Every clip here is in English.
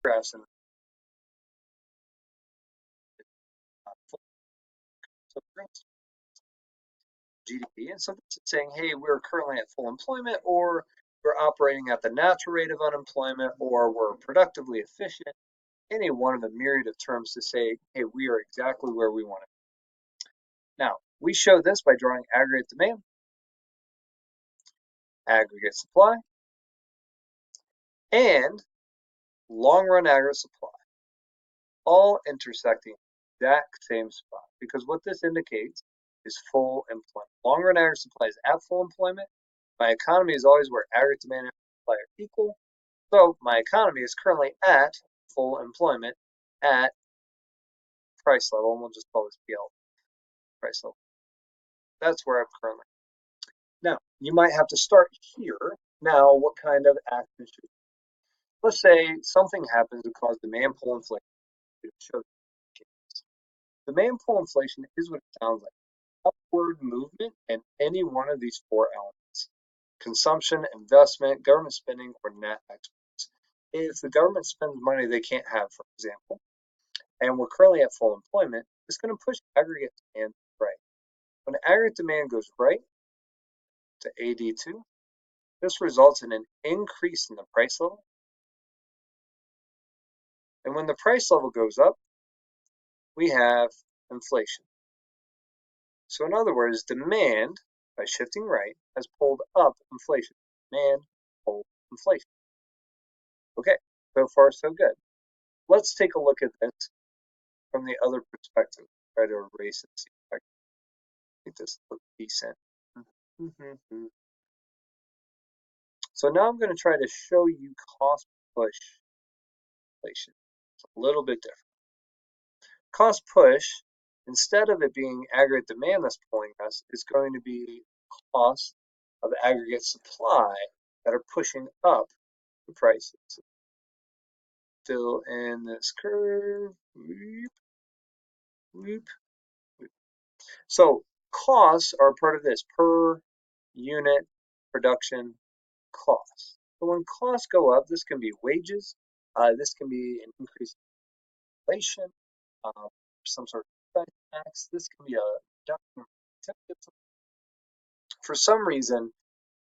graphs in GDP. And so this is saying, hey, we're currently at full employment, or we're operating at the natural rate of unemployment, or we're productively efficient. Any one of a myriad of terms to say, hey, we are exactly where we want to be. Now, we show this by drawing aggregate demand, aggregate supply, and long-run aggregate supply, all intersecting the exact same spot. Because what this indicates is full employment. Long-run aggregate supply is at full employment. My economy is always where aggregate demand and supply are equal. So my economy is currently at full employment at price level, and we'll just call this PL, price level. That's where I'm currently. Now, you might have to start here. Now, what kind of action should you? Let's say something happens to cause demand pull inflation. Demand pull inflation is what it sounds like. Upward movement in any one of these four elements: consumption, investment, government spending, or net exports. If the government spends money they can't have, for example, and we're currently at full employment, it's going to push aggregate demand right. When aggregate demand goes right to AD2, this results in an increase in the price level. And when the price level goes up, we have inflation. So in other words, demand, by shifting right, has pulled up inflation. Demand pulled inflation. Okay, so far so good. Let's take a look at this from the other perspective. Try to erase it. See if I can make this look decent. So now I'm going to try to show you cost push inflation. It's a little bit different. Cost push, instead of it being aggregate demand that's pulling us, is going to be cost of aggregate supply that are pushing up the prices. Fill in this curve. Whoop, whoop, whoop. So costs are part of this per unit production cost. So when costs go up, this can be wages, this can be an increase in inflation, some sort of tax, this can be a reduction. For some reason,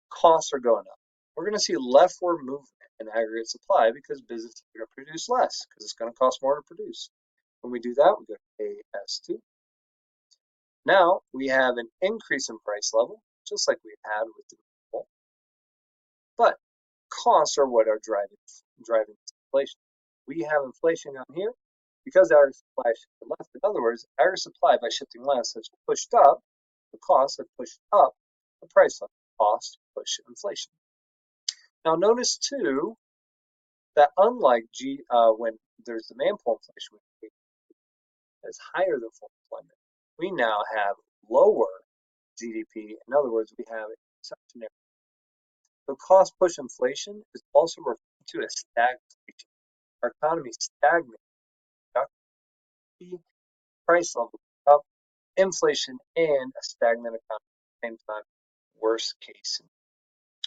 costs are going up. We're going to see leftward movement in aggregate supply because businesses are going to produce less because it's going to cost more to produce. When we do that, we go to AS2. Now we have an increase in price level, just like we had with the people. But costs are what are driving inflation. We have inflation down here because aggregate supply shifted left. In other words, aggregate supply by shifting left has pushed up the costs, have pushed up the price level. Cost push inflation. Now notice too that unlike when there's demand pull inflation, that's higher than full employment, we now have lower GDP. In other words, we have exceptionary. So cost push inflation is also referred to as stagflation. Our economy stagnates. Price level up, inflation, and a stagnant economy at the same time. Worst case.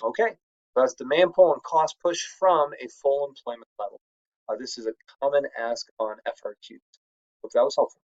Okay, that's demand pull and cost push from a full employment level. This is a common ask on FRQs. Hope that was helpful.